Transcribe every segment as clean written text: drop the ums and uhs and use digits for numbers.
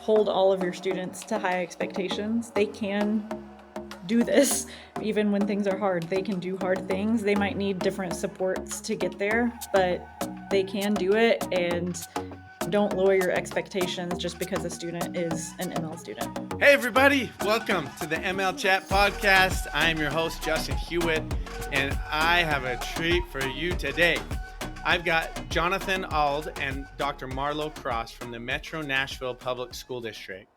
hold all of your students to high expectations. They can do this even when things are hard. They can do hard things. They might need different supports to get there, but they can do it, and don't lower your expectations just because a student is an ML student. Hey everybody, welcome to the MLChat podcast. I'm your host, Justin Hewitt, and I have a treat for you today. I've got Jonathan Auld and Dr. Marlowe Cross from the Metro Nashville Public School District.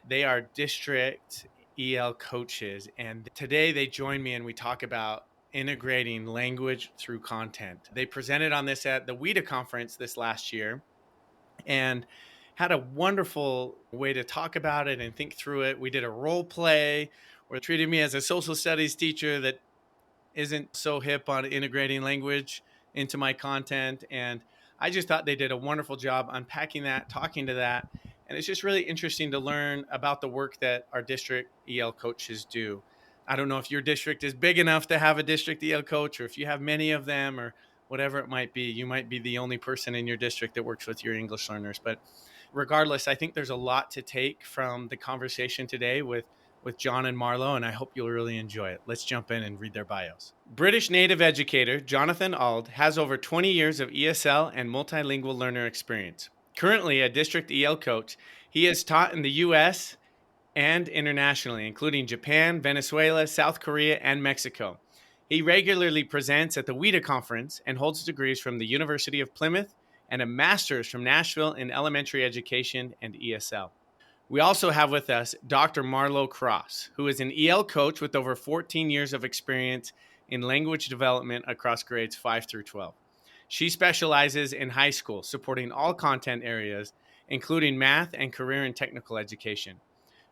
They are district EL coaches, and today they join me and we talk about integrating language through content. They presented on this at the WIDA conference this last year and had a wonderful way to talk about it and think through it. We did a role play where they treated me as a social studies teacher that isn't so hip on integrating language into my content. And I just thought they did a wonderful job unpacking that, talking to that. And it's just really interesting to learn about the work that our district EL coaches do. I don't know if your district is big enough to have a district EL coach, or if you have many of them, or whatever it might be. You might be the only person in your district that works with your English learners. But regardless, I think there's a lot to take from the conversation today with Jon and Marlowe, and I hope you'll really enjoy it. Let's jump in and read their bios. British native educator Jonathan Auld has over 20 years of ESL and multilingual learner experience. Currently a district EL coach, he has taught in the U.S. and internationally, including Japan, Venezuela, South Korea, and Mexico. He regularly presents at the WIDA conference and holds degrees from the University of Plymouth and a master's from Nashville in elementary education and ESL. We also have with us Dr. Marlowe Cross, who is an EL coach with over 14 years of experience in language development across grades 5 through 12. She specializes in high school, supporting all content areas, including math and career and technical education.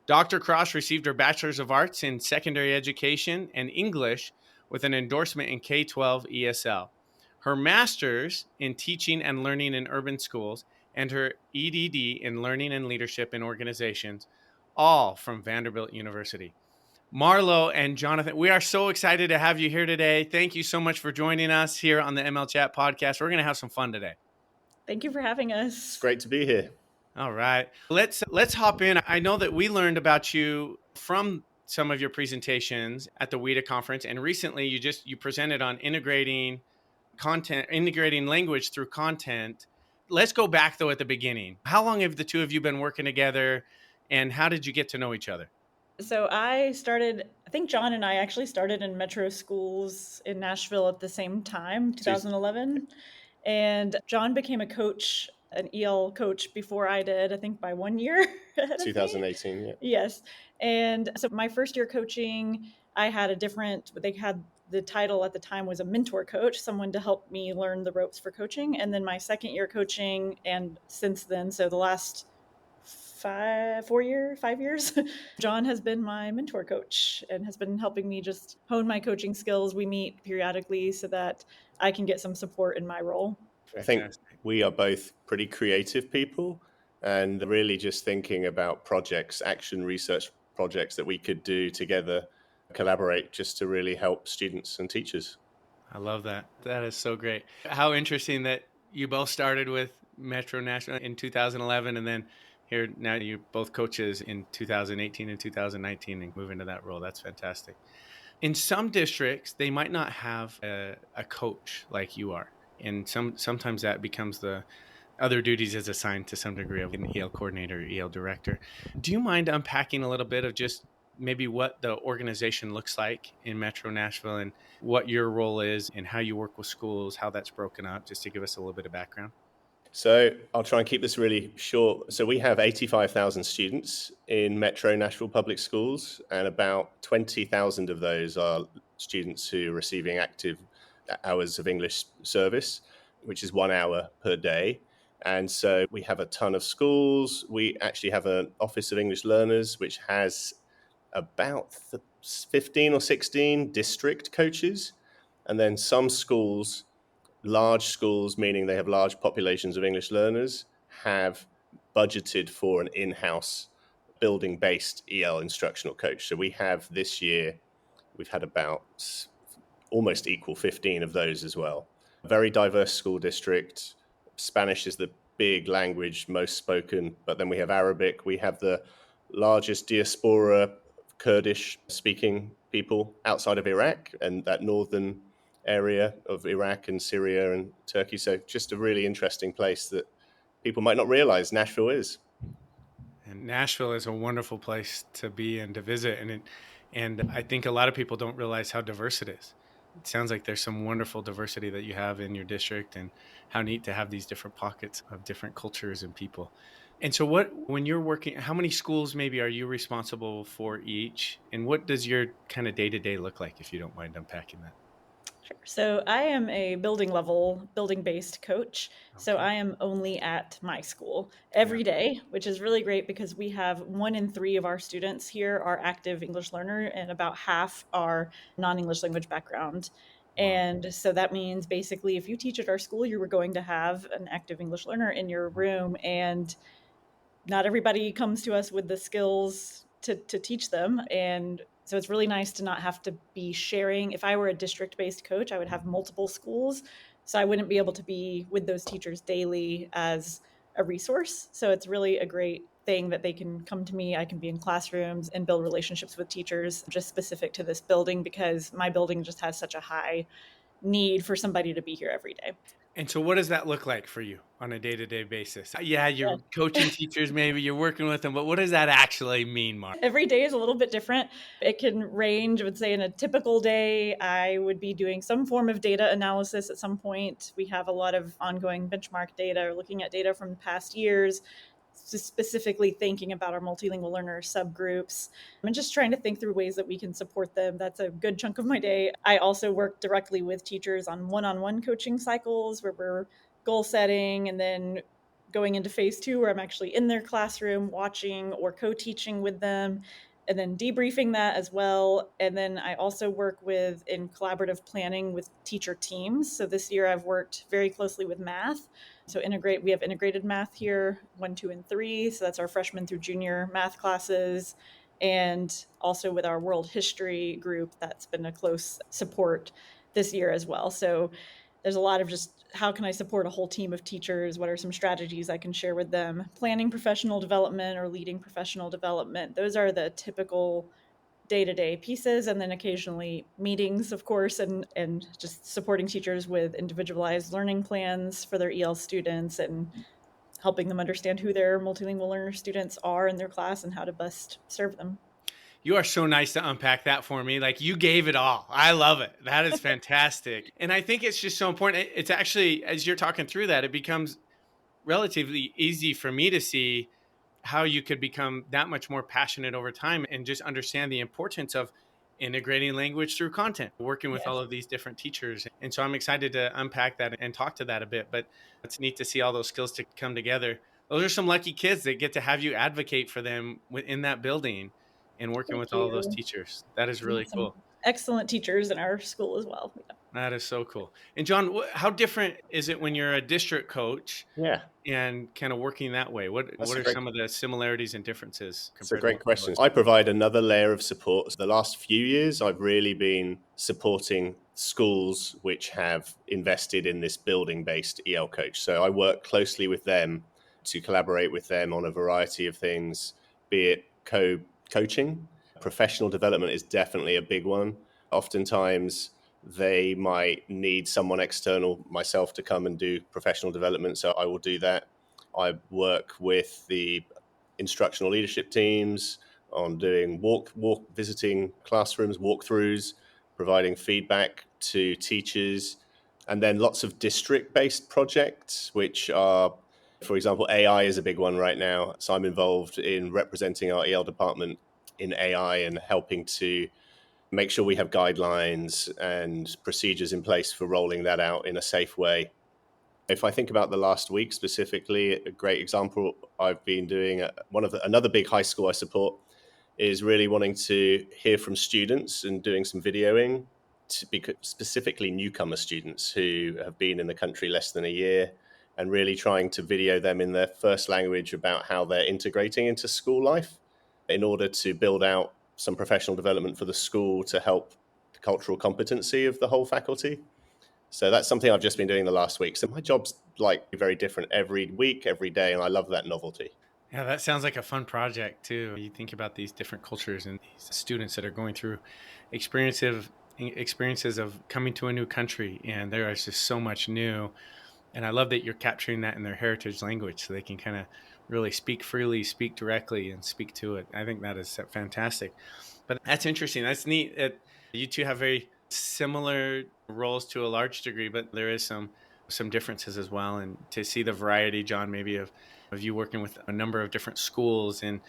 Dr. Cross received her Bachelor's of Arts in Secondary Education and English with an endorsement in K-12 ESL. Her Master's in Teaching and Learning in Urban Schools and her EDD in Learning and Leadership in Organizations, all from Vanderbilt University. Marlowe and Jonathan, we are so excited to have you here today. Thank you so much for joining us here on the MLChat podcast. We're going to have some fun today. Thank you for having us. It's great to be here. All right. Let's hop in. I know that we learned about you from some of your presentations at the WIDA conference, and recently you presented on integrating language through content. Let's go back, though, at the beginning. How long have the two of you been working together, and how did you get to know each other? So I think Jon and I actually started in Metro Schools in Nashville at the same time, 2011. And Jon became a coach, an EL coach, before I did, I think by 1 year. 2018, yeah. Yes. And so my first year coaching, they had the title at the time was a mentor coach, someone to help me learn the ropes for coaching. And then my second year coaching, and since then, so the last 5 years, Jon has been my mentor coach and has been helping me just hone my coaching skills. We meet periodically so that I can get some support in my role. I think we are both pretty creative people and really just thinking about projects, action research projects that we could do together, collaborate just to really help students and teachers. I love that. That is so great. How interesting that you both started with Metro Nashville in 2011, and then here now you're both coaches in 2018 and 2019 and move into that role. That's fantastic. In some districts, they might not have a coach like you are. And sometimes that becomes the other duties is assigned to some degree of an EL coordinator, EL director. Do you mind unpacking a little bit of just maybe what the organization looks like in Metro Nashville and what your role is and how you work with schools, how that's broken up, just to give us a little bit of background? So I'll try and keep this really short. So we have 85,000 students in Metro Nashville Public Schools, and about 20,000 of those are students who are receiving active hours of English service, which is 1 hour per day. And so we have a ton of schools. We actually have an Office of English Learners, which has about 15 or 16 district coaches. And then some schools, large schools, meaning they have large populations of English learners, have budgeted for an in-house building-based EL instructional coach. So we have this year, we've had about almost equal 15 of those as well. Very diverse school district. Spanish is the big language, most spoken, but then we have Arabic. We have the largest diaspora Kurdish speaking people outside of Iraq and that northern area of Iraq and Syria and Turkey. So just a really interesting place that people might not realize Nashville is. And Nashville is a wonderful place to be and to visit. And I think a lot of people don't realize how diverse it is. It sounds like there's some wonderful diversity that you have in your district, and how neat to have these different pockets of different cultures and people. And so when you're working, how many schools maybe are you responsible for each? And what does your kind of day-to-day look like, if you don't mind unpacking that? Sure. So I am a building-based coach. So Okay. I am only at my school every Yeah. day, which is really great because we have 1 in 3 of our students here are active English learner, and about half are non-English language background. Wow. And so that means basically if you teach at our school, you were going to have an active English learner in your room, and not everybody comes to us with the skills to teach them. And so it's really nice to not have to be sharing. If I were a district-based coach, I would have multiple schools. So I wouldn't be able to be with those teachers daily as a resource. So it's really a great thing that they can come to me. I can be in classrooms and build relationships with teachers just specific to this building, because my building just has such a high need for somebody to be here every day. And so what does that look like for you on a day-to-day basis? Yeah, you're coaching teachers, maybe you're working with them, but what does that actually mean, Mark? Every day is a little bit different. It can range. I would say in a typical day, I would be doing some form of data analysis at some point. We have a lot of ongoing benchmark data, or looking at data from past years, specifically thinking about our multilingual learner subgroups and just trying to think through ways that we can support them. That's a good chunk of my day. I also work directly with teachers on one-on-one coaching cycles where we're goal setting, and then going into phase 2 where I'm actually in their classroom watching or co-teaching with them, and then debriefing that as well. And then I also work in collaborative planning with teacher teams. So this year I've worked very closely with math. So we have integrated math here, 1, 2, and 3. So that's our freshman through junior math classes. And also with our world history group, that's been a close support this year as well. So there's a lot of just, how can I support a whole team of teachers? What are some strategies I can share with them? Planning professional development or leading professional development. Those are the typical day-to-day pieces. And then occasionally meetings, of course, and just supporting teachers with individualized learning plans for their EL students, and helping them understand who their multilingual learner students are in their class and how to best serve them. You are so nice to unpack that for me. Like, you gave it all. I love it. That is fantastic. And I think it's just so important. It's actually, as you're talking through that, it becomes relatively easy for me to see how you could become that much more passionate over time and just understand the importance of integrating language through content, working with Yes. all of these different teachers. And so I'm excited to unpack that and talk to that a bit, but it's neat to see all those skills to come together. Those are some lucky kids that get to have you advocate for them within that building and working with Thank all of those you. teachers. That is We really have some cool. excellent teachers in our school as well. Yeah. That is so cool. And John, how different is it when you're a district coach Yeah, and kind of working that way? What are great, some of the similarities and differences it's a compared to great what question. I provide another layer of support. The last few years, I've really been supporting schools which have invested in this building-based EL coach. So I work closely with them to collaborate with them on a variety of things, be it coaching. Professional development is definitely a big one. Oftentimes, they might need someone external, myself, to come and do professional development. So I will do that. I work with the instructional leadership teams on doing visiting classrooms, walkthroughs, providing feedback to teachers, and then lots of district-based projects, which are, for example, AI is a big one right now. So I'm involved in representing our EL department in AI and helping to make sure we have guidelines and procedures in place for rolling that out in a safe way. If I think about the last week specifically, a great example I've been doing at another big high school I support is really wanting to hear from students and doing some videoing, specifically newcomer students who have been in the country less than a year, and really trying to video them in their first language about how they're integrating into school life in order to build out some professional development for the school to help the cultural competency of the whole faculty. So that's something I've just been doing the last week. So my job's like very different every week, every day, and I love that novelty. Yeah, that sounds like a fun project too. You think about these different cultures and these students that are going through experiences of coming to a new country, and there is just so much new. And I love that you're capturing that in their heritage language so they can kind of really speak freely, speak directly, and speak to it. I think that is fantastic. But that's interesting. That's neat. You two have very similar roles to a large degree, but there is some differences as well. And to see the variety, Jon, maybe of you working with a number of different schools and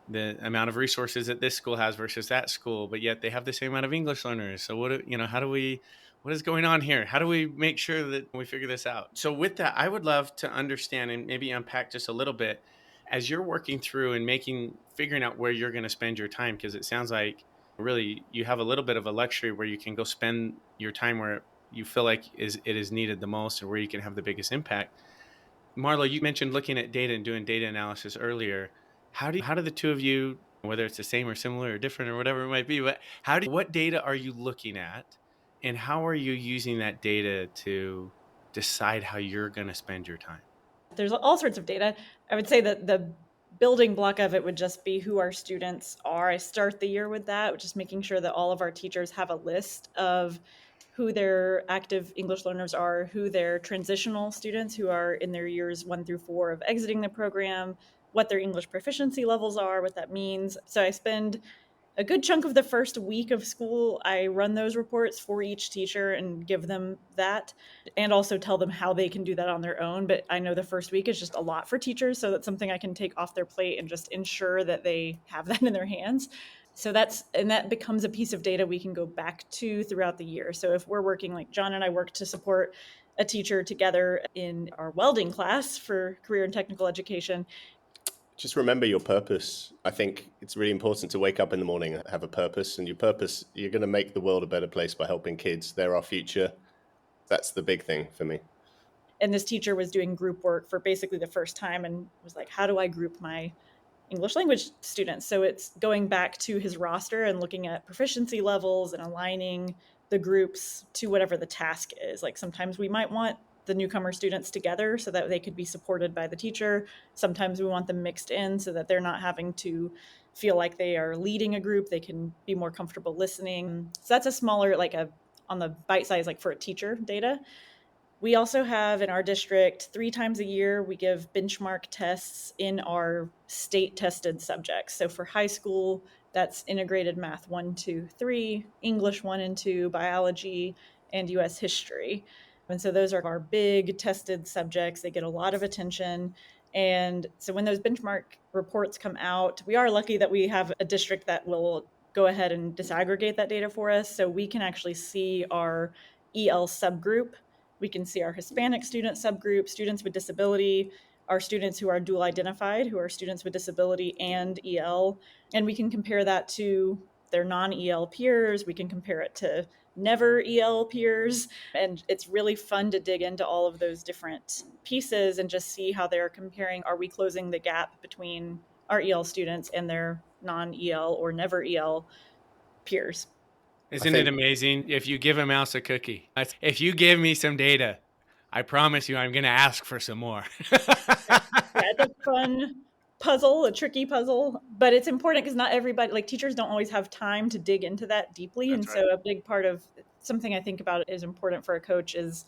the amount of resources that this school has versus that school, but yet they have the same amount of English learners. So what is going on here? How do we make sure that we figure this out? So with that, I would love to understand and maybe unpack just a little bit as you're working through and figuring out where you're going to spend your time, because it sounds like really you have a little bit of a luxury where you can go spend your time where you feel like it is needed the most or where you can have the biggest impact. Marlowe, you mentioned looking at data and doing data analysis earlier. How do the two of you, whether it's the same or similar or different or whatever it might be, but what data are you looking at, and how are you using that data to decide how you're going to spend your time? There's all sorts of data. I would say that the building block of it would just be who our students are. I start the year with that, which is making sure that all of our teachers have a list of who their active English learners are, who their transitional students who are in their years 1 through 4 of exiting the program, what their English proficiency levels are, what that means. So I spend a good chunk of the first week of school, I run those reports for each teacher and give them that, and also tell them how they can do that on their own. But I know the first week is just a lot for teachers, so that's something I can take off their plate and just ensure that they have that in their hands. So that becomes a piece of data we can go back to throughout the year. So if we're working, like Jon and I work to support a teacher together in our welding class for career and technical education. Just remember your purpose. I think it's really important to wake up in the morning and have a purpose. And your purpose, you're going to make the world a better place by helping kids. They're our future. That's the big thing for me. And this teacher was doing group work for basically the first time and was like, how do I group my English language students? So it's going back to his roster and looking at proficiency levels and aligning the groups to whatever the task is. Like sometimes we might want the newcomer students together so that they could be supported by the teacher. Sometimes we want them mixed in so that they're not having to feel like they are leading a group. They can be more comfortable listening. So that's a smaller, on the bite size, for a teacher data. We also have in our district 3 times a year, we give benchmark tests in our state tested subjects. So for high school, that's integrated math 1, 2, 3, English 1 and 2, biology, and US history. And so those are our big tested subjects. They get a lot of attention. And so when those benchmark reports come out, we are lucky that we have a district that will go ahead and disaggregate that data for us. So we can actually see our EL subgroup. We can see our Hispanic student subgroup, students with disability, our students who are dual identified, who are students with disability and EL. And we can compare that to their non-EL peers. We can compare it to never EL peers. And it's really fun to dig into all of those different pieces and just see how they're comparing. Are we closing the gap between our EL students and their non-EL or never EL peers? Isn't it amazing? If you give a mouse a cookie, if you give me some data, I promise you I'm going to ask for some more. Yeah, it's a fun puzzle, a tricky puzzle, but it's important because not everybody, teachers don't always have time to dig into that deeply. That's and so a big part of something I think about is important for a coach is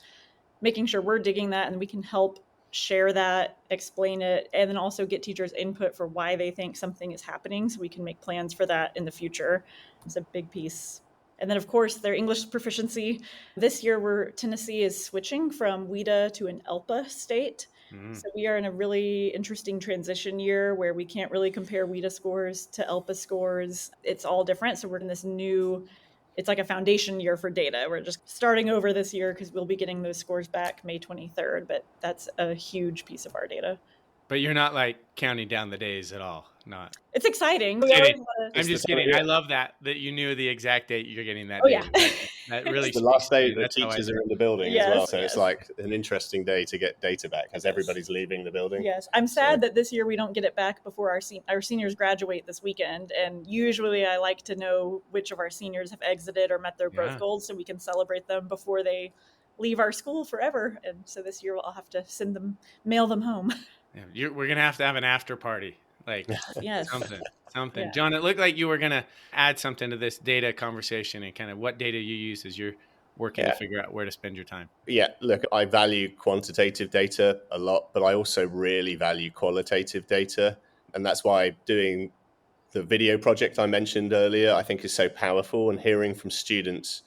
making sure we're digging that and we can help share that, explain it, and then also get teachers input for why they think something is happening so we can make plans for that in the future. It's a big piece. And then, of course, their English proficiency. This year, Tennessee is switching from WIDA to an ELPA state. So we are in a really interesting transition year where we can't really compare WIDA scores to ELPA scores. It's all different. So we're in this it's like a foundation year for data. We're just starting over this year because we'll be getting those scores back May 23rd. But that's a huge piece of our data. But you're not counting down the days at all. Not. It's exciting. I'm just kidding. I love that you knew the exact date you're getting that day. Yeah. That really it's the last day the teachers are in the building as well. So it's like an interesting day to get data back as everybody's leaving the building. Yes. I'm sad that this year we don't get it back before our seniors graduate this weekend. And usually I like to know which of our seniors have exited or met their growth goals so we can celebrate them before they leave our school forever. And so this year I'll have to mail them home. Yeah, we're going to have an after party, like Yes. something. Yeah. John, it looked like you were going to add something to this data conversation and kind of what data you use as you're working to figure out where to spend your time. Yeah, look, I value quantitative data a lot, but I also really value qualitative data. And that's why doing the video project I mentioned earlier, I think is so powerful. And hearing from students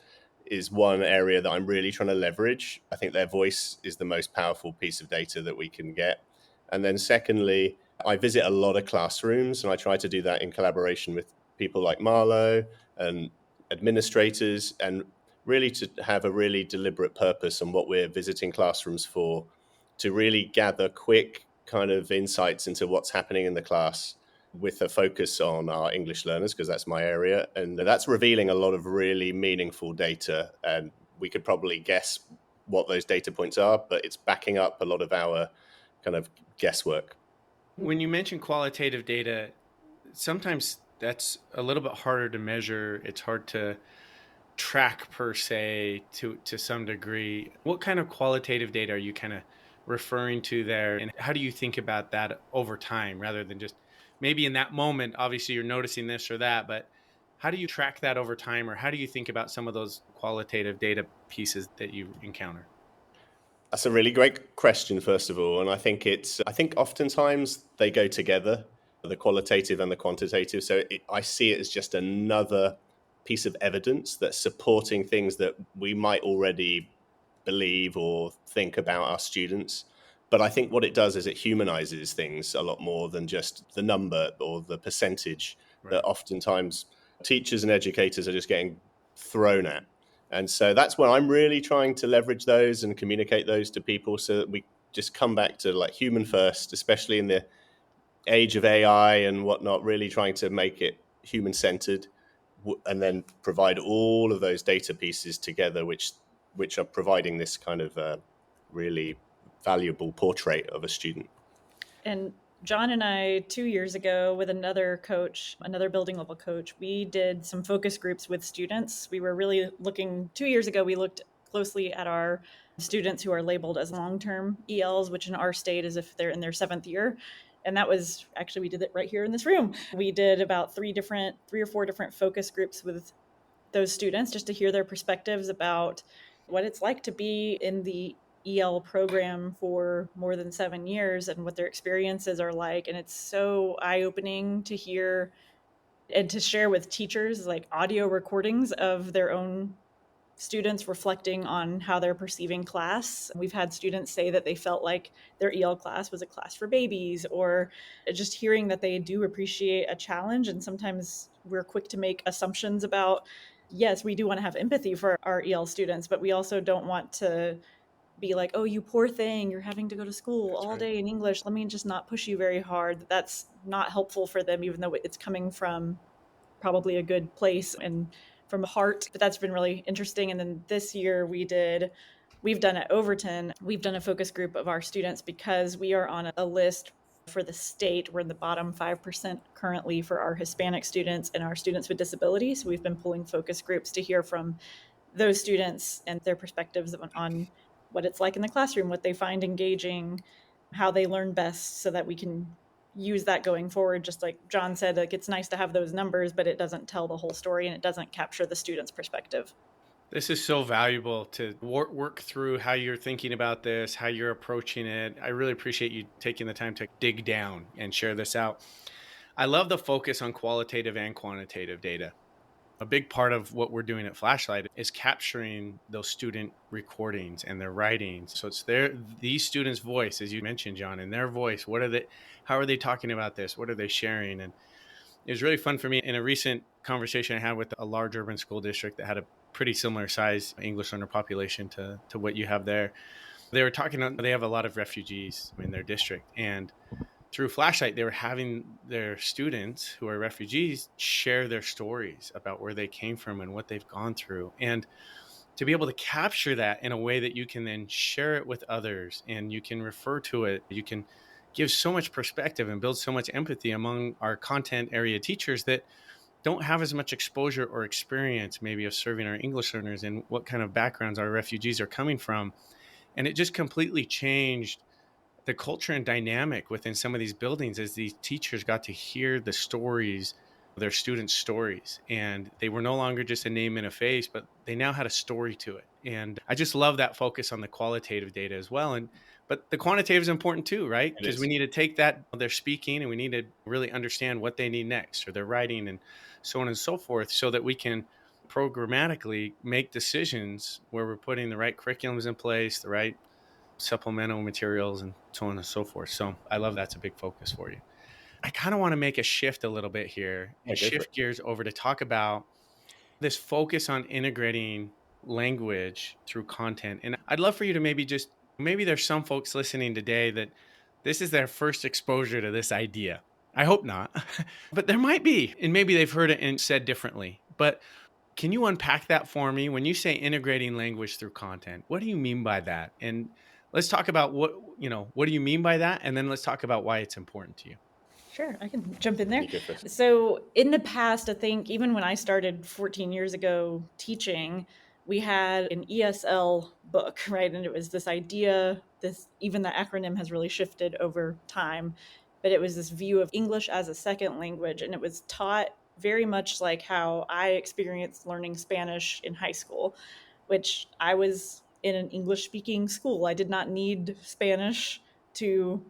is one area that I'm really trying to leverage. I think their voice is the most powerful piece of data that we can get. And then secondly, I visit a lot of classrooms, and I try to do that in collaboration with people like Marlowe and administrators, and really to have a really deliberate purpose on what we're visiting classrooms for, to really gather quick kind of insights into what's happening in the class with a focus on our English learners, because that's my area. And that's revealing a lot of really meaningful data. And we could probably guess what those data points are, but it's backing up a lot of our kind of guesswork. When you mention qualitative data, sometimes that's a little bit harder to measure. It's hard to track per se to some degree. What kind of qualitative data are you kind of referring to there? And how do you think about that over time rather than just maybe in that moment? Obviously you're noticing this or that, but how do you track that over time, or how do you think about some of those qualitative data pieces that you encounter? That's a really great question, first of all. And I think oftentimes they go together, the qualitative and the quantitative. So I see it as just another piece of evidence that's supporting things that we might already believe or think about our students. But I think what it does is it humanizes things a lot more than just the number or the percentage that oftentimes teachers and educators are just getting thrown at. And so that's where I'm really trying to leverage those and communicate those to people, so that we just come back to like human first, especially in the age of AI and whatnot, really trying to make it human centered, and then provide all of those data pieces together, which are providing this kind of really valuable portrait of a student. And John and I, 2 years ago, with another coach, another building level coach, we did some focus groups with students. We were really looking, 2 years ago, we looked closely at our students who are labeled as long-term ELs, which in our state is if they're in their 7th year. And that was actually, we did it right here in this room. We did about 3 or 4 different focus groups with those students, just to hear their perspectives about what it's like to be in the EL program for more than 7 years and what their experiences are like. And it's so eye-opening to hear and to share with teachers, like audio recordings of their own students reflecting on how they're perceiving class. We've had students say that they felt like their EL class was a class for babies, or just hearing that they do appreciate a challenge. And sometimes we're quick to make assumptions about, yes, we do want to have empathy for our EL students, but we also don't want to be like, oh, you poor thing, you're having to go to school all day in English. Let me just not push you very hard. That's not helpful for them, even though it's coming from probably a good place and from a heart. But that's been really interesting. And then this year we've done at Overton, we've done a focus group of our students because we are on a list for the state. We're in the bottom 5% currently for our Hispanic students and our students with disabilities. So we've been pulling focus groups to hear from those students and their perspectives on what it's like in the classroom, what they find engaging, how they learn best, so that we can use that going forward. Just like John said, like, it's nice to have those numbers, but it doesn't tell the whole story and it doesn't capture the student's perspective. This is so valuable to work through how you're thinking about this, how you're approaching it. I really appreciate you taking the time to dig down and share this out. I love the focus on qualitative and quantitative data. A big part of what we're doing at Flashlight is capturing those student recordings and their writings. So it's these students' voice, as you mentioned, John, and their voice. How are they talking about this? What are they sharing? And it was really fun for me in a recent conversation I had with a large urban school district that had a pretty similar size English learner population to what you have there. They were talking, they have a lot of refugees in their district, and through Flashlight, they were having their students who are refugees share their stories about where they came from and what they've gone through. And to be able to capture that in a way that you can then share it with others and you can refer to it, you can give so much perspective and build so much empathy among our content area teachers that don't have as much exposure or experience maybe of serving our English learners and what kind of backgrounds our refugees are coming from. And it just completely changed the culture and dynamic within some of these buildings as these teachers got to hear the stories, their students' stories. And they were no longer just a name and a face, but they now had a story to it. And I just love that focus on the qualitative data as well. But the quantitative is important too, right? It Because we is. need to take that, they're speaking, and we need to really understand what they need next, or their writing, and so on and so forth, so that we can programmatically make decisions where we're putting the right curriculums in place, the right supplemental materials, and so on and so forth. So I love that's a big focus for you. I kind of want to make a shift a little bit here Yeah, and go for it. shift gears over to talk about this focus on integrating language through content. And I'd love for you to maybe there's some folks listening today that this is their first exposure to this idea. I hope not, but there might be, and maybe they've heard it and said differently. But can you unpack that for me? When you say integrating language through content, what do you mean by that? And let's talk about what do you mean by that? And then let's talk about why it's important to you. Sure, I can jump in there. You go first. So, in the past, I think even when I started 14 years ago teaching, we had an ESL book, right? And it was this idea, even the acronym has really shifted over time, but it was this view of English as a second language. And it was taught very much like how I experienced learning Spanish in high school, which I was in an English speaking school. I did not need Spanish to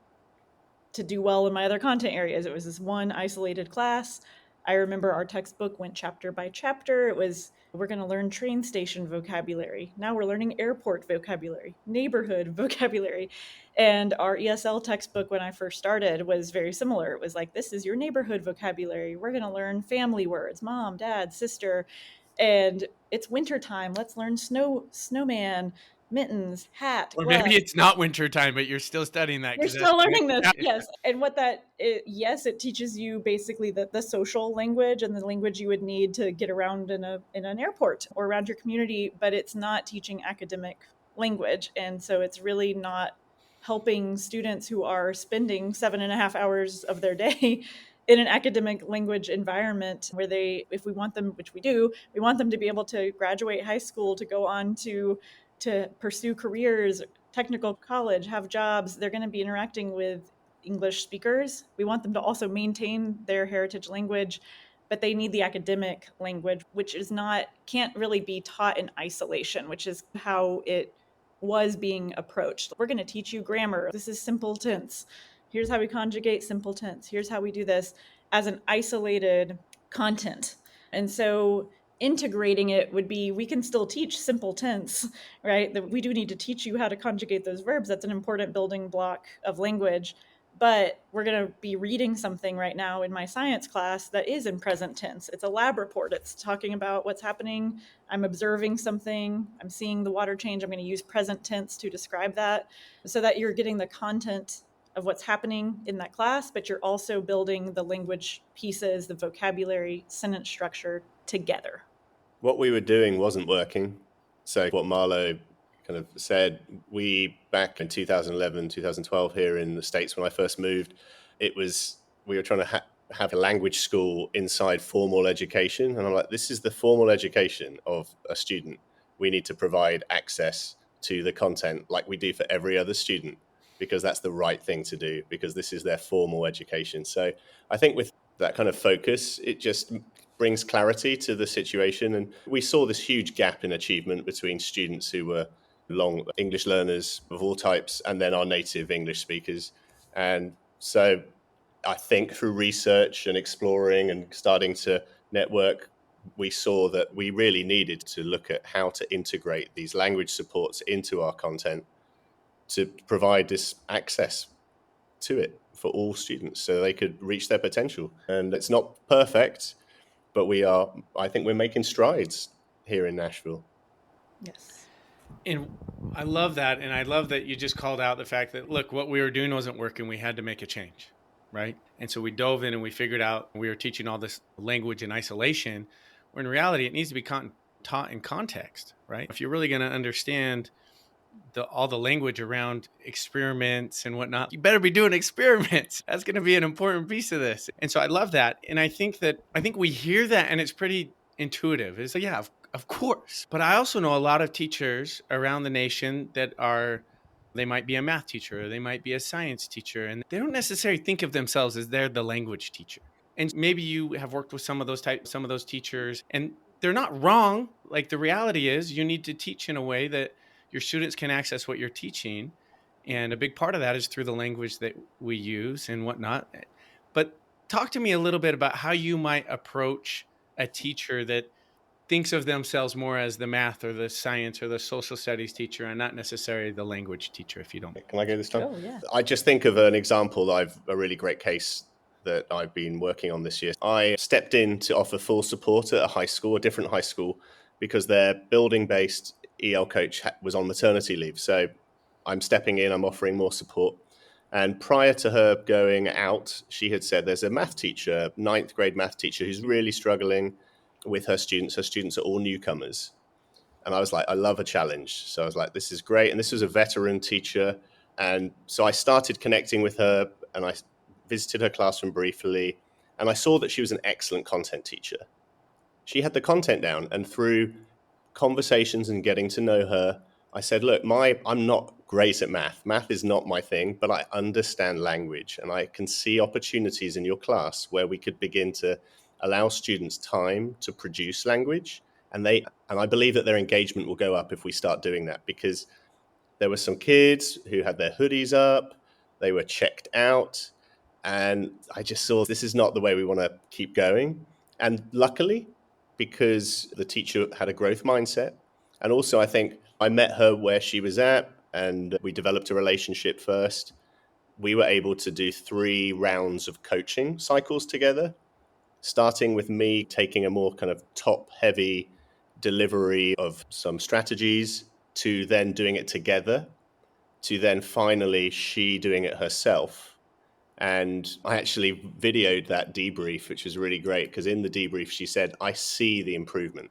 do well in my other content areas. It was this one isolated class. I remember our textbook went chapter by chapter. It was, we're going to learn train station vocabulary. Now we're learning airport vocabulary, neighborhood vocabulary. And our ESL textbook, when I first started, was very similar. It was like, this is your neighborhood vocabulary. We're going to learn family words, mom, dad, sister. And it's wintertime. Let's learn snowman, mittens, hat, Or glove. maybe it's not winter time, but you're still studying that. You're still learning this, yes. And what yes, it teaches you basically the social language and the language you would need to get around in an airport or around your community, but it's not teaching academic language. And so it's really not helping students who are spending 7.5 hours of their day in an academic language environment where if we want them, which we do, we want them to be able to graduate high school, to go on to pursue careers, technical college, have jobs. They're going to be interacting with English speakers. We want them to also maintain their heritage language, but they need the academic language, which can't really be taught in isolation, which is how it was being approached. We're going to teach you grammar. This is simple tense. Here's how we conjugate simple tense. Here's how we do this as an isolated content. And so integrating it would be, we can still teach simple tense, right? That we do need to teach you how to conjugate those verbs. That's an important building block of language. But we're going to be reading something right now in my science class that is in present tense. It's a lab report. It's talking about what's happening. I'm observing something. I'm seeing the water change. I'm going to use present tense to describe that so that you're getting the content of what's happening in that class, but you're also building the language pieces, the vocabulary, sentence structure together. What we were doing wasn't working. So what Marlowe kind of said, we back in 2011, 2012 here in the States, when I first moved, we were trying to have a language school inside formal education. And I'm like, this is the formal education of a student. We need to provide access to the content like we do for every other student, because that's the right thing to do, because this is their formal education. So I think with that kind of focus, it just brings clarity to the situation. And we saw this huge gap in achievement between students who were long English learners of all types and then our native English speakers. And so I think through research and exploring and starting to network, we saw that we really needed to look at how to integrate these language supports into our content to provide this access to it for all students so they could reach their potential. And it's not perfect, but I think we're making strides here in Nashville. Yes. And I love that. And I love that you just called out the fact that, look, what we were doing wasn't working. We had to make a change, right? And so we dove in and we figured out we were teaching all this language in isolation, where in reality, it needs to be taught in context, right? If you're really going to understand all the language around experiments and whatnot. You better be doing experiments. That's going to be an important piece of this. And so I love that. And I think we hear that and it's pretty intuitive. It's like, yeah, of course. But I also know a lot of teachers around the nation they might be a math teacher, or they might be a science teacher, and they don't necessarily think of themselves as they're the language teacher. And maybe you have worked with some of those teachers, and they're not wrong. Like, the reality is you need to teach in a way that your students can access what you're teaching. And a big part of that is through the language that we use and whatnot. But talk to me a little bit about how you might approach a teacher that thinks of themselves more as the math or the science or the social studies teacher and not necessarily the language teacher, if you don't. Can I go this time? Oh, yeah. I just think of an example. A really great case that I've been working on this year. I stepped in to offer full support at a different high school, because their building-based EL coach was on maternity leave. So I'm stepping in, I'm offering more support. And prior to her going out, she had said there's a math teacher, 9th grade math teacher, who's really struggling with her students. Her students are all newcomers. And I was like, I love a challenge. So I was like, this is great. And this was a veteran teacher. And so I started connecting with her, and I visited her classroom briefly. And I saw that she was an excellent content teacher. She had the content down, and through conversations and getting to know her, I said, look, I'm not great at math. Math is not my thing, but I understand language, and I can see opportunities in your class where we could begin to allow students time to produce language. And I believe that their engagement will go up if we start doing that, because there were some kids who had their hoodies up, they were checked out, and I just saw this is not the way we want to keep going. And luckily, because the teacher had a growth mindset, and also I think I met her where she was at, and we developed a relationship first. We were able to do 3 rounds of coaching cycles together, starting with me taking a more kind of top-heavy delivery of some strategies, to then doing it together, to then finally she doing it herself. And I actually videoed that debrief, which was really great, because in the debrief she said, I see the improvement.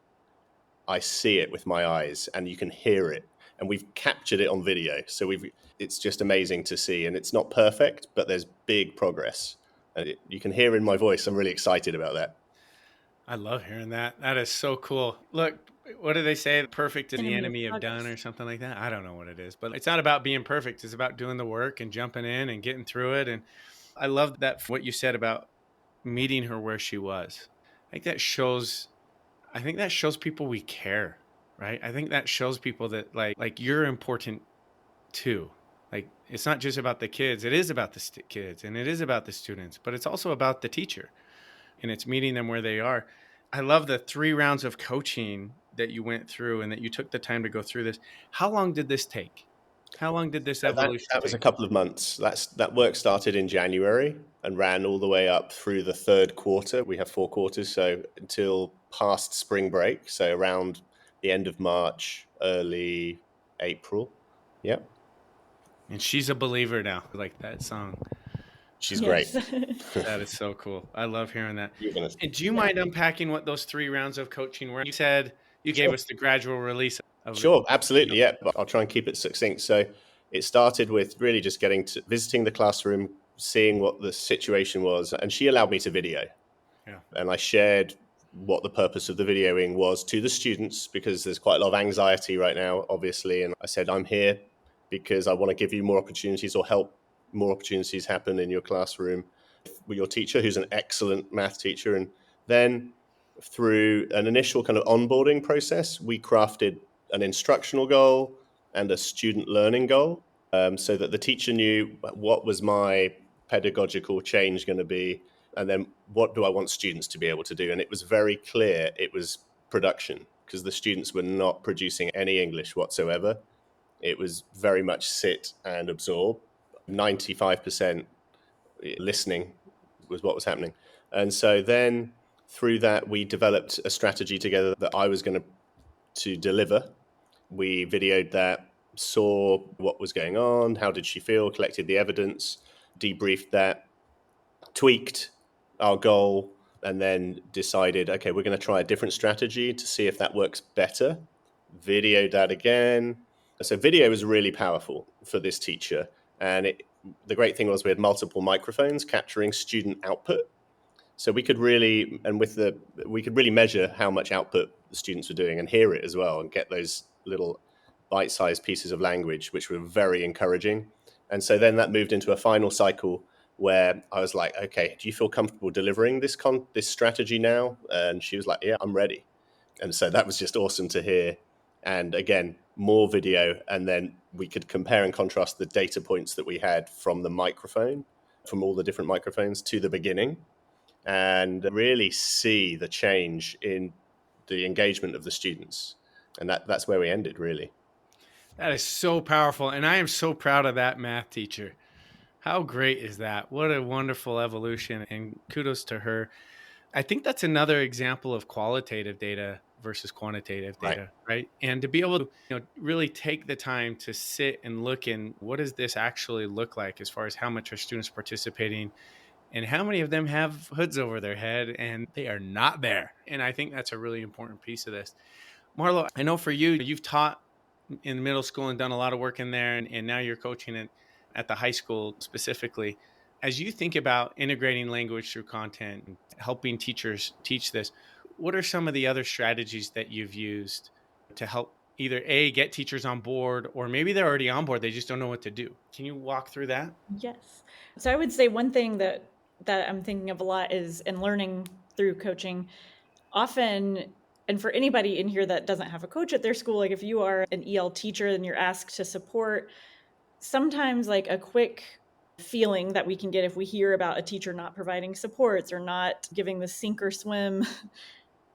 I see it with my eyes, and you can hear it. And we've captured it on video. So it's just amazing to see. And it's not perfect, but there's big progress. And you can hear in my voice, I'm really excited about that. I love hearing that. That is so cool. Look, what do they say? Perfect is the enemy of progress. done, or something like that. I don't know what it is, but it's not about being perfect. It's about doing the work and jumping in and getting through it. And I love that, what you said about meeting her where she was. I think that shows people we care, right? I think that shows people that like you're important too. Like, it's not just about the kids. It is about the kids, and it is about the students, but it's also about the teacher, and it's meeting them where they are. I love the 3 rounds of coaching that you went through, and that you took the time to go through this. How long did this take? How long did this evolution That was a take? couple of months. That work started in January and ran all the way up through the 3rd quarter. We have 4 quarters, so until past spring break, so around the end of March, early April. Yep. And she's a believer now, like that song. She's great. That is so cool. I love hearing that. And do you Yeah. mind unpacking what those 3 rounds of coaching were? You said you gave us the gradual release of Sure, absolutely. Yeah, but I'll try and keep it succinct. So it started with really just visiting the classroom, seeing what the situation was, and she allowed me to video. Yeah. And I shared what the purpose of the videoing was to the students, because there's quite a lot of anxiety right now, obviously. And I said, I'm here because I want to give you more opportunities, or help more opportunities happen in your classroom with your teacher, who's an excellent math teacher. And then through an initial kind of onboarding process, we crafted an instructional goal and a student learning goal, so that the teacher knew what was my pedagogical change going to be, and then what do I want students to be able to do. And it was very clear it was production, because the students were not producing any English whatsoever. It was very much sit and absorb. 95% listening was what was happening. And so then through that, we developed a strategy together that I was going to deliver. We videoed that, saw what was going on, how did she feel, collected the evidence, debriefed that, tweaked our goal, and then decided, okay, we're going to try a different strategy to see if that works better. Videoed that again, So video was really powerful for this teacher. And the great thing was we had multiple microphones capturing student output. So we could really measure how much output the students were doing and hear it as well and get those little bite-sized pieces of language, which were very encouraging. And so then that moved into a final cycle where I was like, okay, do you feel comfortable delivering this strategy now? And she was like, yeah, I'm ready. And so that was just awesome to hear. And again, more video. And then we could compare and contrast the data points that we had from the microphone, from all the different microphones to the beginning, and really see the change in the engagement of the students. And that's where we ended, really. That is so powerful. And I am so proud of that math teacher. How great is that? What a wonderful evolution, and kudos to her. I think that's another example of qualitative data versus quantitative data, right? And to be able to really take the time to sit and look in what does this actually look like as far as how much are students participating and how many of them have hoods over their head and they are not there. And I think that's a really important piece of this. Marlowe, I know for you, you've taught in middle school and done a lot of work in there, and now you're coaching at the high school specifically. As you think about integrating language through content and helping teachers teach this, what are some of the other strategies that you've used to help either A, get teachers on board, or maybe they're already on board, they just don't know what to do? Can you walk through that? Yes. So I would say one thing that I'm thinking of a lot is in learning through coaching, often, and for anybody in here that doesn't have a coach at their school, like if you are an EL teacher and you're asked to support, sometimes like a quick feeling that we can get if we hear about a teacher not providing supports or not giving the sink or swim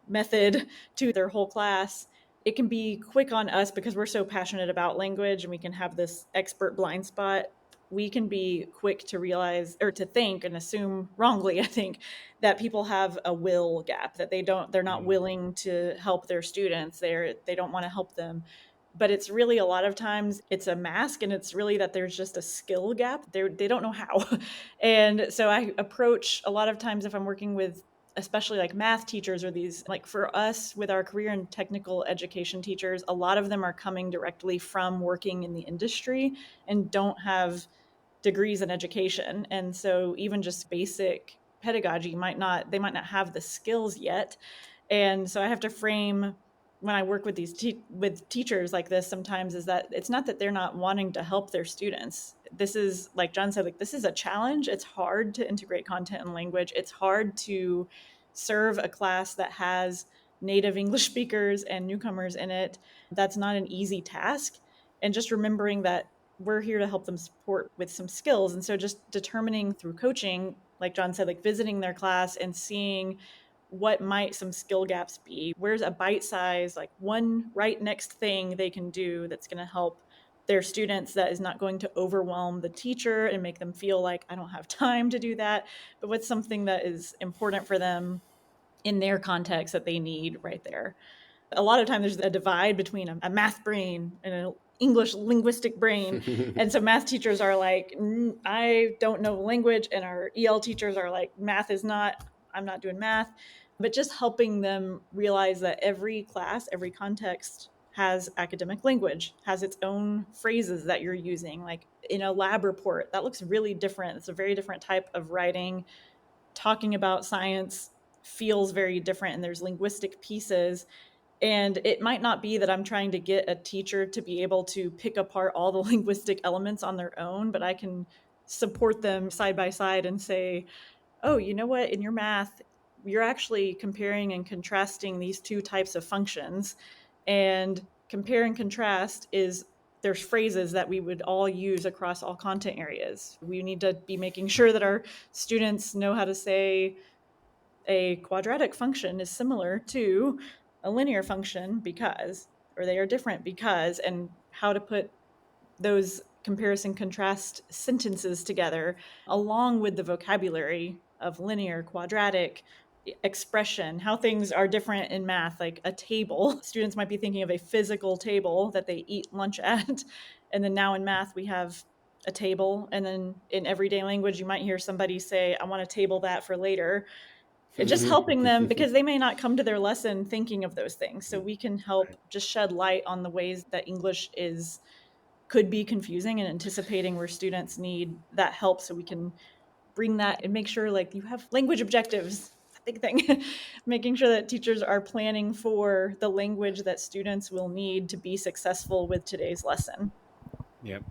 method to their whole class, it can be quick on us because we're so passionate about language and we can have this expert blind spot. We can be quick to realize or to think and assume wrongly, I think, that people have a will gap, that they're not willing to help their students. They don't want to help them. But it's really a lot of times it's a mask, and it's really that there's just a skill gap. They don't know how. And so I approach a lot of times if I'm working with especially like math teachers or these, like for us with our career and technical education teachers, a lot of them are coming directly from working in the industry and don't have degrees in education. And so even just basic pedagogy they might not have the skills yet. And so I have to frame when I work with these with teachers like this sometimes is that it's not that they're not wanting to help their students. This is, like Jon said, like this is a challenge. It's hard to integrate content and language. It's hard to serve a class that has native English speakers and newcomers in it. That's not an easy task. And just remembering that we're here to help them support with some skills. And so just determining through coaching, like Jon said, like visiting their class and seeing what might some skill gaps be. Where's a bite size, like one right next thing they can do that's going to help their students, that is not going to overwhelm the teacher and make them feel like I don't have time to do that, but what's something that is important for them in their context that they need right there. A lot of times there's a divide between a math brain and an English linguistic brain. And so math teachers are like, I don't know language. And our EL teachers are like, I'm not doing math. But just helping them realize that every class, every context has academic language, has its own phrases that you're using. Like in a lab report, that looks really different. It's a very different type of writing. Talking about science feels very different, and there's linguistic pieces. And it might not be that I'm trying to get a teacher to be able to pick apart all the linguistic elements on their own, but I can support them side by side and say, oh, you know what, in your math, you're actually comparing and contrasting these two types of functions. And compare and contrast there's phrases that we would all use across all content areas. We need to be making sure that our students know how to say a quadratic function is similar to a linear function because, or they are different because, and how to put those comparison contrast sentences together along with the vocabulary of linear, quadratic, expression, how things are different in math, like a table. Students might be thinking of a physical table that they eat lunch at. And then now in math, we have a table. And then in everyday language, you might hear somebody say, I want to table that for later. And just helping them, because they may not come to their lesson thinking of those things. So we can help just shed light on the ways that English is could be confusing, and anticipating where students need that help so we can bring that and make sure like you have language objectives. It's a big thing. Making sure that teachers are planning for the language that students will need to be successful with today's lesson. Yep.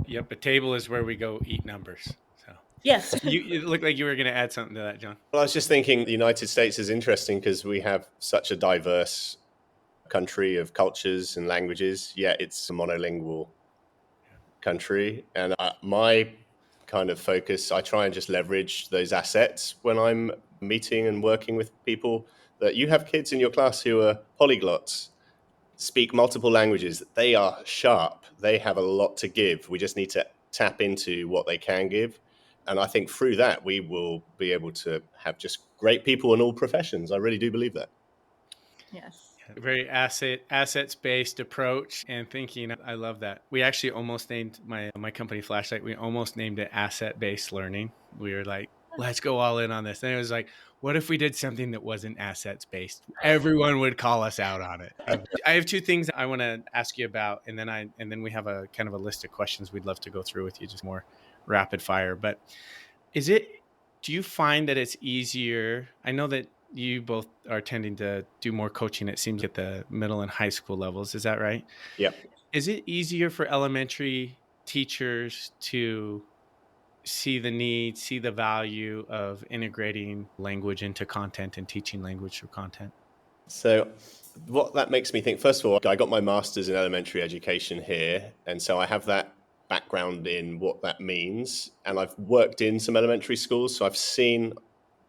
Yep. A table is where we go eat numbers. So Yes. you look like you were going to add something to that, John. Well, I was just thinking the United States is interesting because we have such a diverse country of cultures and languages, yet it's a monolingual country. And my kind of focus, I try and just leverage those assets when I'm meeting and working with people, that you have kids in your class who are polyglots, speak multiple languages. They are sharp. They have a lot to give. We just need to tap into what they can give. And I think through that, we will be able to have just great people in all professions. I really do believe that. Yes. Very assets-based approach and thinking. I love that. We actually almost named my company Flashlight. We almost named it asset-based learning. We were like, let's go all in on this. And it was like, what if we did something that wasn't assets-based? Everyone would call us out on it. I have two things I want to ask you about, and then we have a kind of a list of questions we'd love to go through with you, just more rapid fire. But do you find that it's easier? I know that you both are tending to do more coaching, it seems, at the middle and high school levels. Is that right? Yeah. Is it easier for elementary teachers to see the need, see the value of integrating language into content and teaching language through content? So what that makes me think, first of all, I got my master's in elementary education here. And so I have that background in what that means. And I've worked in some elementary schools. So I've seen,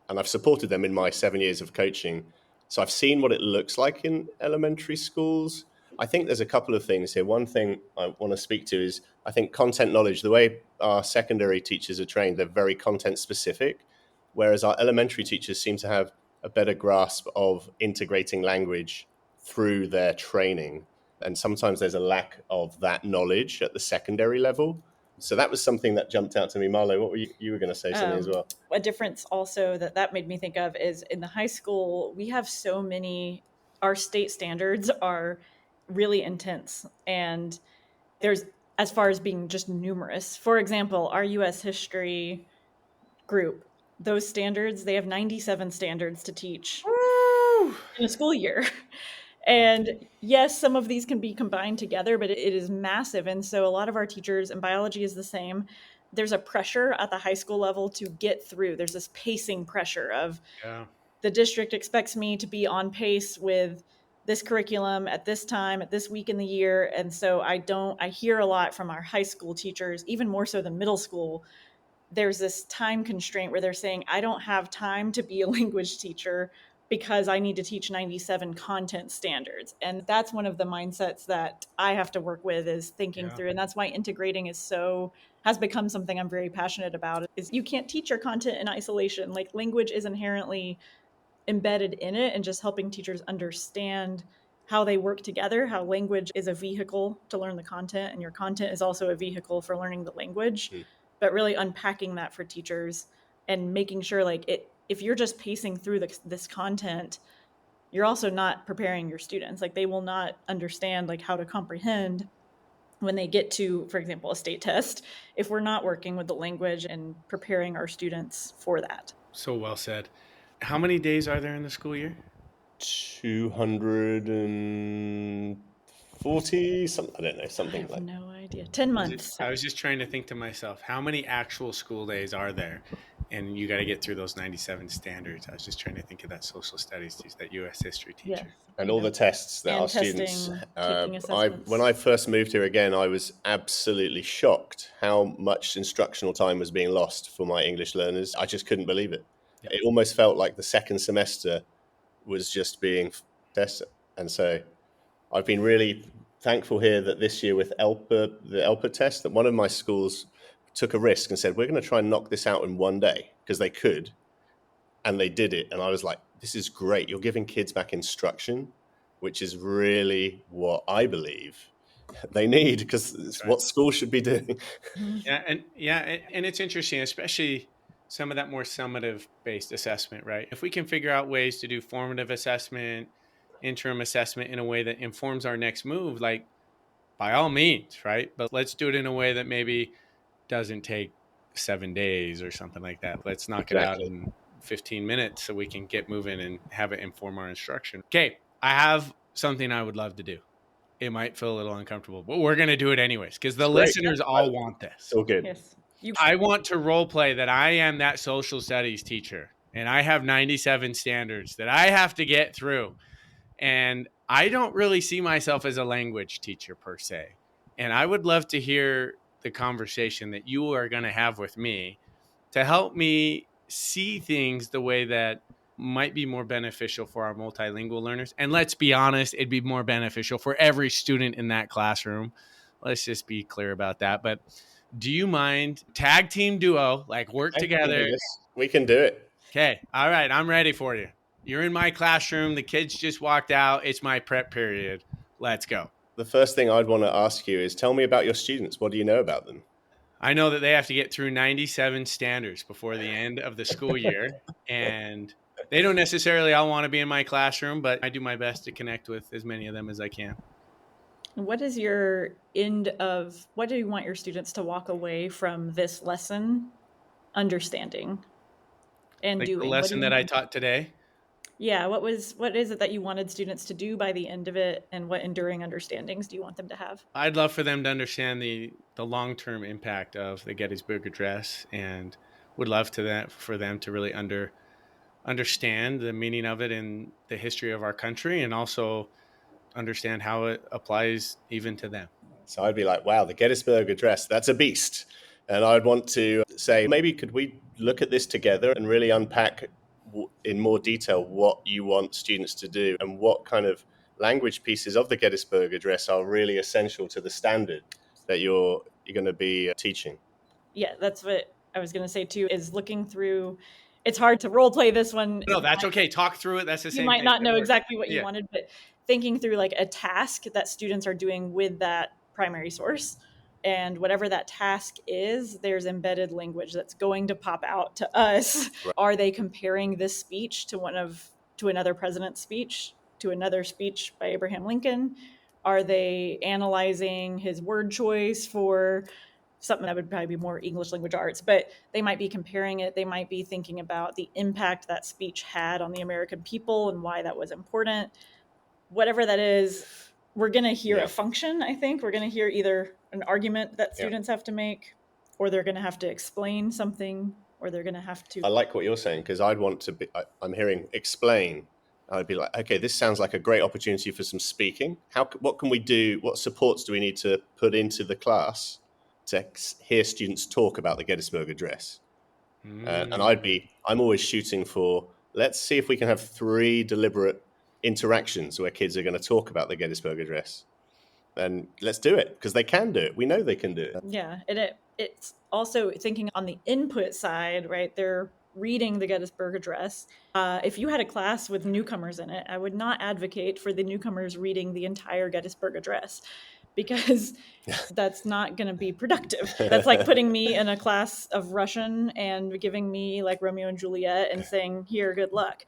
and I've supported them in my 7 years of coaching. So I've seen what it looks like in elementary schools. I think there's a couple of things here. One thing I want to speak to is, I think content knowledge, the way our secondary teachers are trained, they're very content specific, whereas our elementary teachers seem to have a better grasp of integrating language through their training. And sometimes there's a lack of that knowledge at the secondary level. So that was something that jumped out to me. Marlowe, what were you were going to say something as well? A difference also that made me think of is in the high school, we have so many, our state standards are really intense. And there's, as far as being just numerous, for example, our US history group, those standards, they have 97 standards to teach in a school year. And yes, some of these can be combined together, but it is massive. And so a lot of our teachers, and biology is the same, there's a pressure at the high school level to get through. There's this pacing pressure of the district expects me to be on pace with this curriculum at this time, at this week in the year. And so I hear a lot from our high school teachers, even more so than middle school. There's this time constraint where they're saying, I don't have time to be a language teacher because I need to teach 97 content standards. And that's one of the mindsets that I have to work with, is thinking through. And that's why integrating has become something I'm very passionate about, is you can't teach your content in isolation. Like, language is inherently embedded in it, and just helping teachers understand how they work together, how language is a vehicle to learn the content, and your content is also a vehicle for learning the language. But really unpacking that for teachers and making sure, like, if you're just pacing through this content, you're also not preparing your students. Like, they will not understand like how to comprehend when they get to, for example, a state test, if we're not working with the language and preparing our students for that. So well said. How many days are there in the school year? 240, something, I don't know, something like. No idea. 10 months. I was just trying to think to myself, how many actual school days are there? And you got to get through those 97 standards. I was just trying to think of that social studies teacher, that U.S. history teacher. Yeah. And all the tests that our students, when I first moved here again, I was absolutely shocked how much instructional time was being lost for my English learners. I just couldn't believe it. Yep. It almost felt like the second semester was just being tested. And so I've been really thankful here that this year with the ELPA test, that one of my schools took a risk and said, we're going to try and knock this out in one day, because they could. And they did it. And I was like, this is great. You're giving kids back instruction, which is really what I believe they need, because it's what school should be doing. And it's interesting, especially some of that more summative based assessment, right? If we can figure out ways to do formative assessment, interim assessment in a way that informs our next move, like, by all means, right? But let's do it in a way that maybe doesn't take 7 days or something like that. Let's knock it out in 15 minutes so we can get moving and have it inform our instruction. Okay, I have something I would love to do. It might feel a little uncomfortable, but we're going to do it anyways because the listeners all want this. So good. Yes. I want to role play that I am that social studies teacher and I have 97 standards that I have to get through. And I don't really see myself as a language teacher per se. And I would love to hear the conversation that you are going to have with me to help me see things the way that might be more beneficial for our multilingual learners. And let's be honest, it'd be more beneficial for every student in that classroom. Let's just be clear about that. But do you mind tag team duo, like work together? We can do it. Okay. All right. I'm ready for you. You're in my classroom. The kids just walked out. It's my prep period. Let's go. The first thing I'd want to ask you is tell me about your students. What do you know about them? I know that they have to get through 97 standards before the end of the school year. And they don't necessarily all want to be in my classroom, but I do my best to connect with as many of them as I can. What is your what do you want your students to walk away from this lesson understanding and like doing? The lesson that I taught today? Yeah. What is it that you wanted students to do by the end of it, and what enduring understandings do you want them to have? I'd love for them to understand the long-term impact of the Gettysburg Address, and would love for them to really understand the meaning of it in the history of our country, and also understand how it applies even to them. So I'd be like, wow, the Gettysburg Address, that's a beast. And I'd want to say, maybe could we look at this together and really unpack in more detail what you want students to do and what kind of language pieces of the Gettysburg Address are really essential to the standard that you're going to be teaching. Yeah, that's what I was going to say too, is looking through. It's hard to role play this one. No, that's okay. Talk through it. That's the same thing. You might not know exactly what you wanted, but thinking through like a task that students are doing with that primary source. And whatever that task is, there's embedded language that's going to pop out to us. Right. Are they comparing this speech to another president's speech, to another speech by Abraham Lincoln? Are they analyzing his word choice for something that would probably be more English language arts, but they might be comparing it. They might be thinking about the impact that speech had on the American people and why that was important. Whatever that is, we're going to hear a function, I think. We're going to hear either an argument that students have to make, or they're going to have to explain something, or they're going to have to... I like what you're saying, because I'd want to be... I'm hearing explain. I'd be like, okay, this sounds like a great opportunity for some speaking. What can we do? What supports do we need to put into the class to hear students talk about the Gettysburg Address? And I'm always shooting for, let's see if we can have 3 deliberate interactions where kids are going to talk about the Gettysburg Address. And let's do it, because they can do it. We know they can do it. Yeah, and it's also thinking on the input side, right? They're reading the Gettysburg Address. If you had a class with newcomers in it, I would not advocate for the newcomers reading the entire Gettysburg Address, because that's not going to be productive. That's like putting me in a class of Russian and giving me like Romeo and Juliet and saying, here, good luck.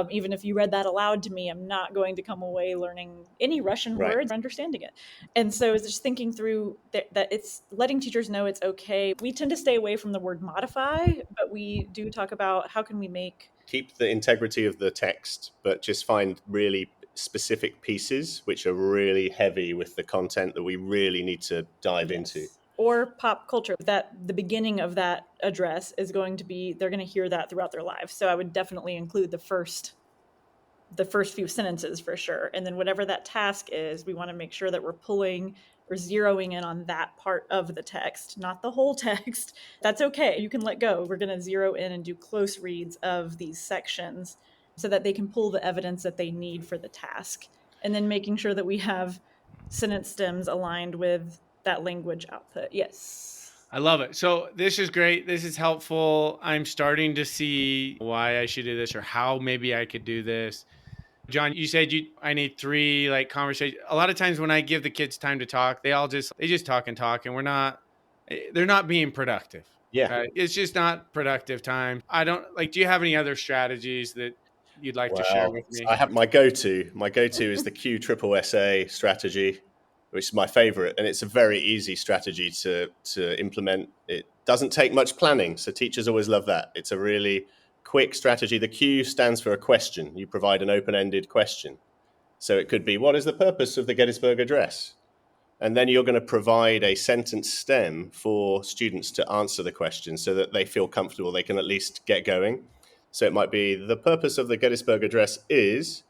Even if you read that aloud to me, I'm not going to come away learning any Russian words or understanding it. And so it's just thinking through that it's letting teachers know it's okay. We tend to stay away from the word modify, but we do talk about how can we keep the integrity of the text, but just find really specific pieces which are really heavy with the content that we really need to dive into. Or pop culture, that the beginning of that address is going to be, they're going to hear that throughout their lives. So I would definitely include the first few sentences for sure. And then whatever that task is, we want to make sure that we're zeroing in on that part of the text, not the whole text. That's okay. You can let go. We're going to zero in and do close reads of these sections so that they can pull the evidence that they need for the task. And then making sure that we have sentence stems aligned with that language output. Yes. I love it. So this is great. This is helpful. I'm starting to see why I should do this or how maybe I could do this. Jon, you said I need 3 like conversations. A lot of times when I give the kids time to talk, they just talk and talk, and they're not being productive. Yeah. It's just not productive time. Do you have any other strategies that you'd like to share with me? I have my go-to is the Q triple SA strategy. which is my favorite. And it's a very easy strategy to implement. It doesn't take much planning, so teachers always love that. It's a really quick strategy. The Q stands for a question. You provide an open-ended question. So it could be, what is the purpose of the Gettysburg Address? And then you're going to provide a sentence stem for students to answer the question so that they feel comfortable, they can at least get going. So it might be, the purpose of the Gettysburg Address is,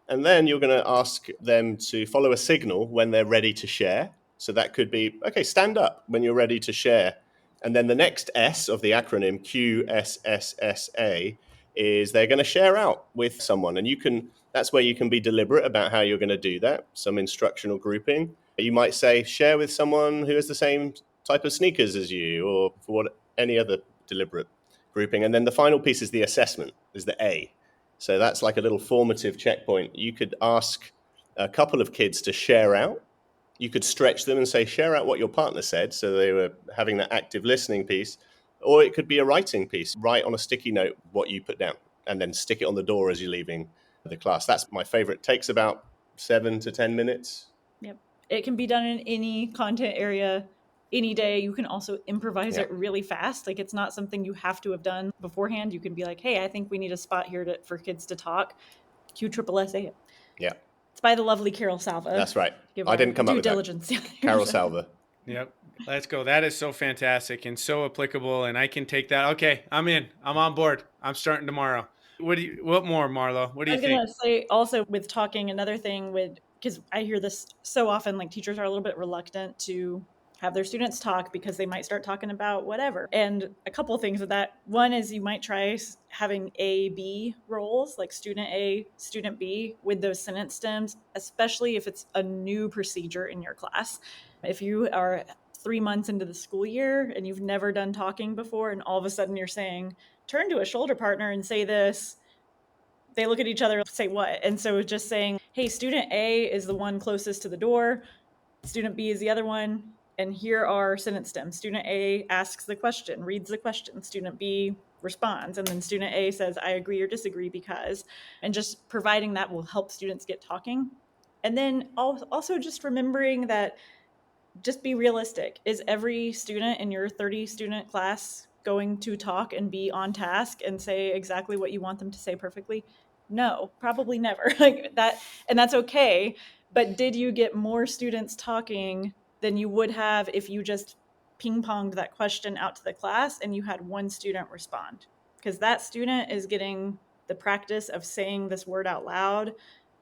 and then you're going to ask them to follow a signal when they're ready to share. So that could be, okay, stand up when you're ready to share. And then the next S of the acronym, QSSSA, is they're going to share out with someone. And that's where you can be deliberate about how you're going to do that, some instructional grouping. You might say, share with someone who has the same type of sneakers as you, or for any other deliberate grouping. And then the final piece is the assessment, is the A. So that's like a little formative checkpoint. You could ask a couple of kids to share out. You could stretch them and say, share out what your partner said. So they were having that active listening piece. Or it could be a writing piece. Write on a sticky note what you put down and then stick it on the door as you're leaving the class. That's my favorite. It takes about 7 to 10 minutes. Yep. It can be done in any content area, any day. You can also improvise it really fast. Like, it's not something you have to have done beforehand. You can be like, hey, I think we need a spot here for kids to talk. QSSA it. Yeah. It's by the lovely Carol Salva. That's right. I didn't come up with diligence. that. Carol Salva. Yep. Let's go. That is so fantastic and so applicable. And I can take that. Okay, I'm in. I'm on board. I'm starting tomorrow. What more, Marlowe? What do you think? I was going to say also with talking, another thing because I hear this so often, like teachers are a little bit reluctant to have their students talk because they might start talking about whatever. And a couple of things with that. One is you might try having A, B roles, like student A, student B, with those sentence stems, especially if it's a new procedure in your class. If you are 3 months into the school year and you've never done talking before, and all of a sudden you're saying, turn to a shoulder partner and say this, they look at each other, say what? And so just saying, hey, student A is the one closest to the door, student B is the other one, and here are sentence stems. Student A asks the question, reads the question, student B responds, and then student A says, I agree or disagree because, and just providing that will help students get talking. And then also just remembering that, just be realistic. Is every student in your 30-student class going to talk and be on task and say exactly what you want them to say perfectly? No, probably never. Like that, and that's okay. But did you get more students talking than you would have if you just ping-ponged that question out to the class and you had one student respond? Because that student is getting the practice of saying this word out loud,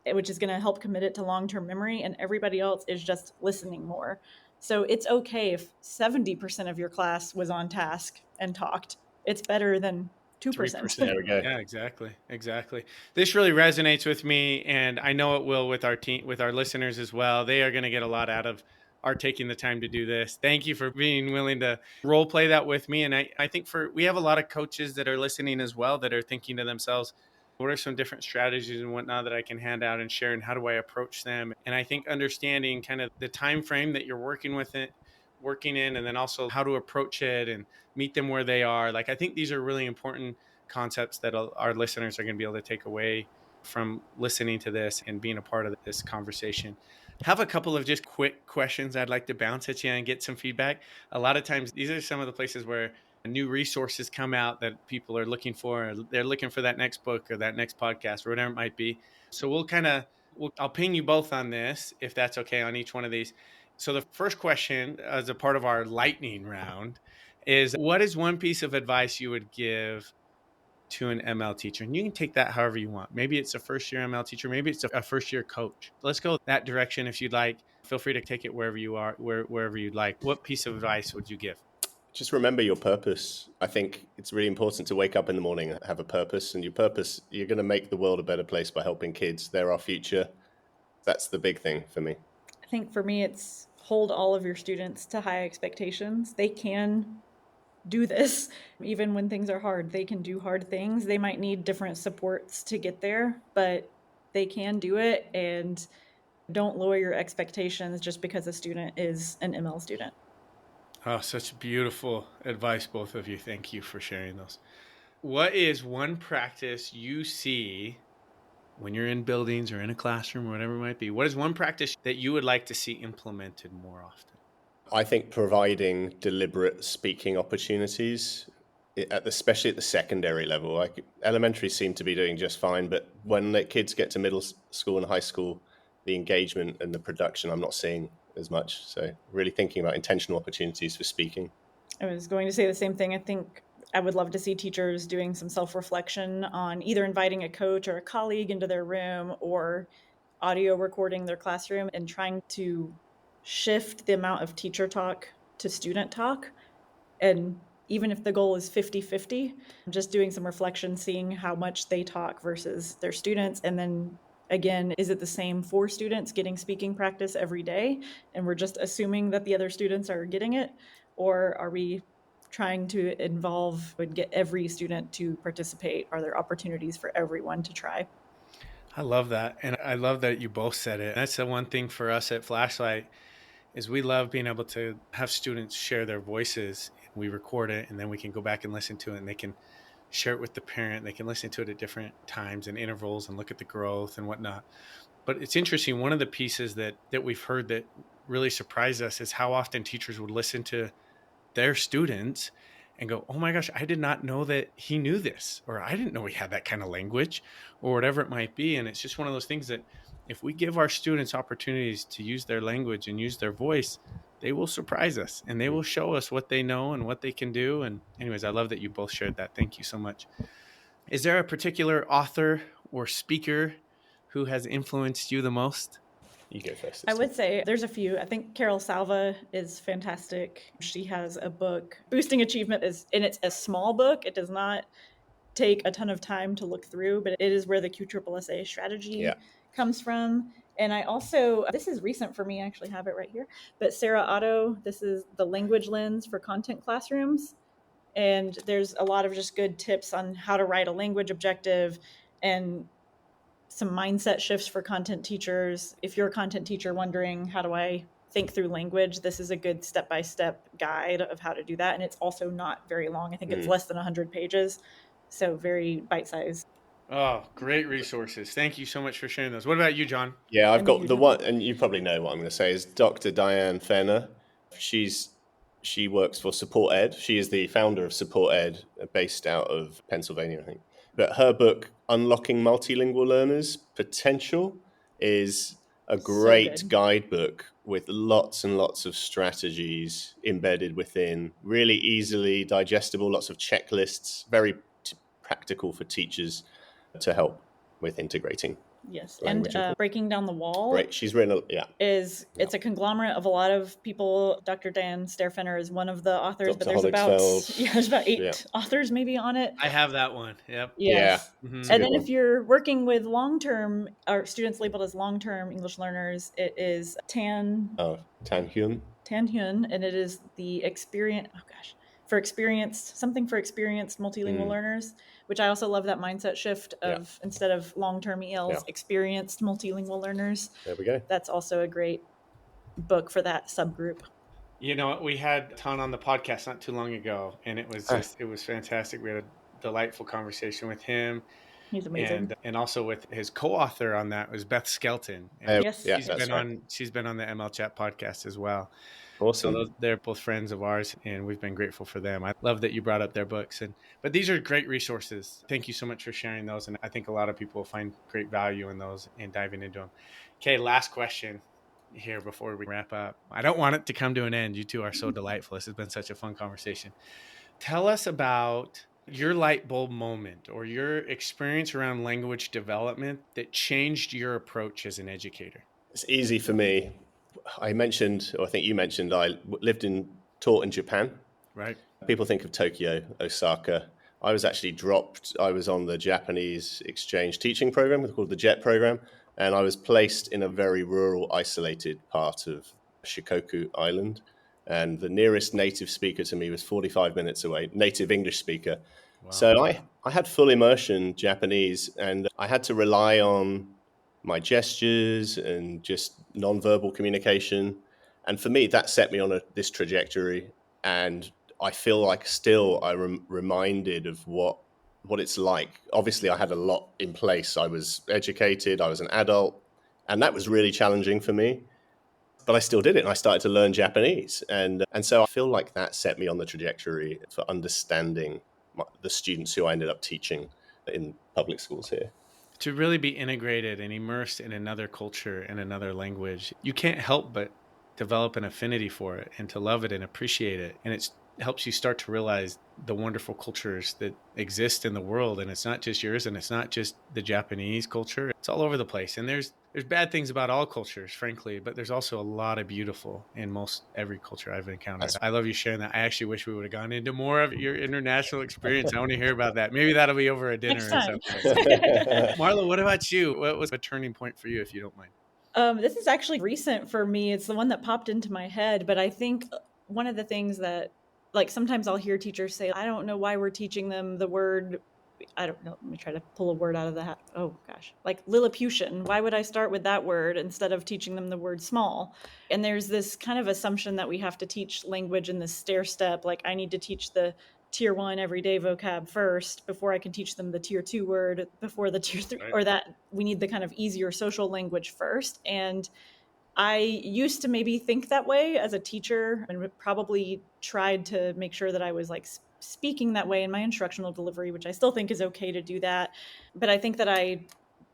which is going to help commit it to long-term memory, and everybody else is just listening more. So it's okay if 70% of your class was on task and talked. It's better than 2%. 3%. There we go. Yeah, exactly. This really resonates with me, and I know it will with our team, with our listeners as well. They are going to get a lot out of our taking the time to do this. Thank you for being willing to role play that with me. And I think we have a lot of coaches that are listening as well that are thinking to themselves, what are some different strategies and whatnot that I can hand out and share, and how do I approach them? And I think understanding kind of the time frame that you're working in, and then also how to approach it and meet them where they are. Like, I think these are really important concepts that our listeners are going to be able to take away from listening to this and being a part of this conversation. Have a couple of just quick questions I'd like to bounce at you and get some feedback. A lot of times, these are some of the places where new resources come out that people are looking for. They're looking for that next book or that next podcast or whatever it might be. So I'll ping you both on this, if that's okay, on each one of these. So the first question, as a part of our lightning round, is what is one piece of advice you would give to an ML teacher? And you can take that however you want. Maybe it's a first-year ML teacher. Maybe it's a first-year coach. Let's go that direction if you'd like. Feel free to take it wherever you are, wherever you'd like. What piece of advice would you give? Just remember your purpose. I think it's really important to wake up in the morning and have a purpose. And your purpose, you're going to make the world a better place by helping kids. They're our future. That's the big thing for me. I think for me, it's hold all of your students to high expectations. They can do this. Even when things are hard, they can do hard things. They might need different supports to get there, but they can do it. And don't lower your expectations just because a student is an ML student. Oh, such beautiful advice, both of you. Thank you for sharing those. What is one practice you see when you're in buildings or in a classroom or whatever it might be, what is one practice that you would like to see implemented more often? I think providing deliberate speaking opportunities, especially at the secondary level. Like elementary seem to be doing just fine, but when the kids get to middle school and high school, the engagement and the production I'm not seeing as much. So really thinking about intentional opportunities for speaking. I was going to say the same thing. I think I would love to see teachers doing some self-reflection on either inviting a coach or a colleague into their room or audio recording their classroom and trying to shift the amount of teacher talk to student talk. And even if the goal is 50-50, just doing some reflection, seeing how much they talk versus their students. And then again, is it the same for students getting speaking practice every day? And we're just assuming that the other students are getting it? Or are we trying to involve and get every student to participate? Are there opportunities for everyone to try? I love that. And I love that you both said it. That's the one thing for us at Flashlight is we love being able to have students share their voices. We record it and then we can go back and listen to it and they can share it with the parent. They can listen to it at different times and intervals and look at the growth and whatnot. But it's interesting. One of the pieces that we've heard that really surprised us is how often teachers would listen to their students and go, oh my gosh, I did not know that he knew this, or I didn't know he had that kind of language, or whatever it might be. And it's just one of those things that if we give our students opportunities to use their language and use their voice, they will surprise us and they will show us what they know and what they can do. And anyways, I love that you both shared that. Thank you so much. Is there a particular author or speaker who has influenced you the most? You go first. I would say there's a few. I think Carol Salva is fantastic. She has a book, Boosting Achievement, and it's a small book. It does not take a ton of time to look through, but it is where the QSSA strategy comes from. And I also, this is recent for me, I actually have it right here, but Sarah Otto, this is The Language Lens for Content Classrooms. And there's a lot of just good tips on how to write a language objective and some mindset shifts for content teachers. If you're a content teacher wondering, how do I think through language, this is a good step-by-step guide of how to do that. And it's also not very long. I think it's less than 100 pages. So very bite-sized. Oh, great resources. Thank you so much for sharing those. What about you, John? Yeah, I've got the one, and you probably know what I'm going to say, is Dr. Diane Fenner. She works for Support Ed. She is the founder of Support Ed, based out of Pennsylvania, I think. But her book, Unlocking Multilingual Learners' Potential, is a great guidebook with lots and lots of strategies embedded within, really easily digestible, lots of checklists, very practical for teachers to help with integrating. Yes, and Breaking Down the Wall. Right, she's written, it's a conglomerate of a lot of people. Dr. Dan Sterfener is one of the authors, Dr. but there's about 8 authors maybe on it. I have that one. Yep. Yes. Yeah. Mm-hmm. And then if you're working with long-term, or students labeled as long-term English learners, it is Tan Hyun, and it is the for experienced multilingual learners, which I also love that mindset shift of instead of long-term ELs, experienced multilingual learners. There we go. That's also a great book for that subgroup. You know, we had Tan on the podcast not too long ago, and it was it was fantastic. We had a delightful conversation with him. He's amazing. And also with his co-author on that was Beth Skelton. Yes. She's been on the MLChat podcast as well. Awesome. So they're both friends of ours, and we've been grateful for them. I love that you brought up their books. But these are great resources. Thank you so much for sharing those. And I think a lot of people will find great value in those and diving into them. Okay, last question here before we wrap up. I don't want it to come to an end. You two are so delightful. This has been such a fun conversation. Tell us about your light bulb moment or your experience around language development that changed your approach as an educator. It's easy for me. I think you mentioned, I taught in Japan. Right. People think of Tokyo, Osaka. I was actually dropped. I was on the Japanese exchange teaching program called the JET program. And I was placed in a very rural, isolated part of Shikoku Island. And the nearest native speaker to me was 45 minutes away, native English speaker. Wow. So I had full immersion Japanese, and I had to rely on my gestures and just nonverbal communication. And for me, that set me on this trajectory. And I feel like still I'm reminded of what what it's like. Obviously, I had a lot in place. I was educated, I was an adult, and that was really challenging for me. But I still did it, and I started to learn Japanese. And so I feel like that set me on the trajectory for understanding the students who I ended up teaching in public schools here. To really be integrated and immersed in another culture and another language, you can't help but develop an affinity for it and to love it and appreciate it. And it helps you start to realize the wonderful cultures that exist in the world. And it's not just yours, and it's not just the Japanese culture. It's all over the place. And there's bad things about all cultures, frankly, but there's also a lot of beautiful in most every culture I've encountered. I love you sharing that. I actually wish we would have gone into more of your international experience. I want to hear about that. Maybe that'll be over a dinner or something. Marlowe, what about you? What was a turning point for you, if you don't mind? This is actually recent for me. It's the one that popped into my head, but I think one of the things that, like, sometimes I'll hear teachers say, I don't know why we're teaching them the word, I don't know, let me try to pull a word out of the hat. Oh gosh, like Lilliputian. Why would I start with that word instead of teaching them the word small? And there's this kind of assumption that we have to teach language in this stair step. Like, I need to teach the tier 1 everyday vocab first before I can teach them the tier 2 word before the tier 3, or that we need the kind of easier social language first. And I used to maybe think that way as a teacher, and probably tried to make sure that I was like speaking that way in my instructional delivery, which I still think is okay to do that. But I think that I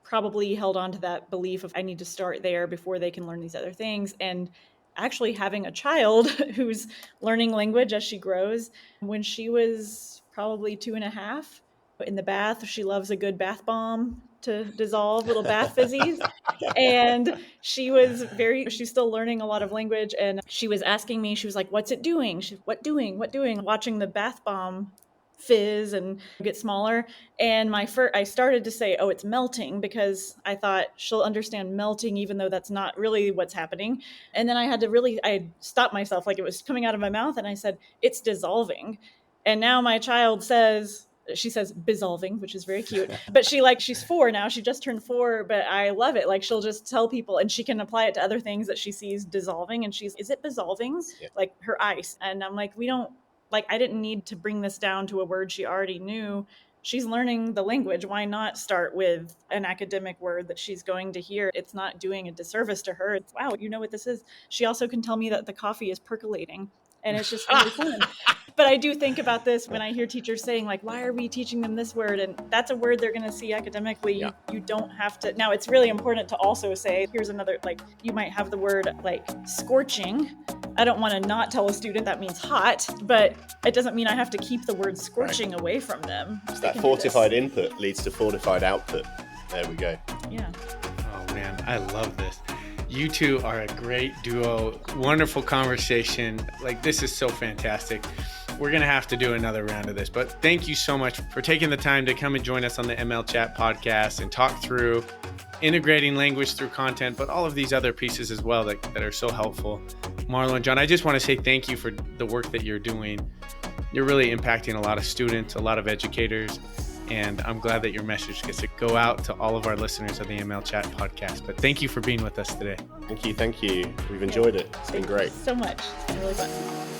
probably held on to that belief of I need to start there before they can learn these other things. And actually having a child who's learning language as she grows, when she was probably 2.5, in the bath, she loves a good bath bomb to dissolve little bath fizzies. And she's still learning a lot of language. And she was asking me, she was like, what's it doing? What doing? Watching the bath bomb fizz and get smaller. And I started to say, oh, it's melting, because I thought she'll understand melting, even though that's not really what's happening. And then I stopped myself, like it was coming out of my mouth. And I said, it's dissolving. And now my child she says dissolving, which is very cute, but she's 4 now. She just turned 4, but I love it. Like, she'll just tell people, and she can apply it to other things that she sees dissolving. And is it dissolving? Yeah. Like her ice. And I'm like, I didn't need to bring this down to a word she already knew. She's learning the language. Why not start with an academic word that she's going to hear? It's not doing a disservice to her. It's, wow, you know what this is. She also can tell me that the coffee is percolating. And it's just really fun. But I do think about this when I hear teachers saying, like, why are we teaching them this word? And that's a word they're going to see academically. Yeah. You don't have to. Now, it's really important to also say, here's another, like, you might have the word like scorching. I don't want to not tell a student that means hot, but it doesn't mean I have to keep the word scorching away from them. It's that fortified input leads to fortified output. There we go. Yeah. Oh, man, I love this. You two are a great duo. Wonderful conversation. Like, this is so fantastic. We're going to have to do another round of this, but thank you so much for taking the time to come and join us on the MLChat podcast and talk through integrating language through content, but all of these other pieces as well that are so helpful. Marlowe and Jon, I just want to say thank you for the work that you're doing. You're really impacting a lot of students, a lot of educators, and I'm glad that your message gets to go out to all of our listeners of the MLChat podcast. But thank you for being with us today. Thank you. We've enjoyed it. It's been great. So much. It's been really fun.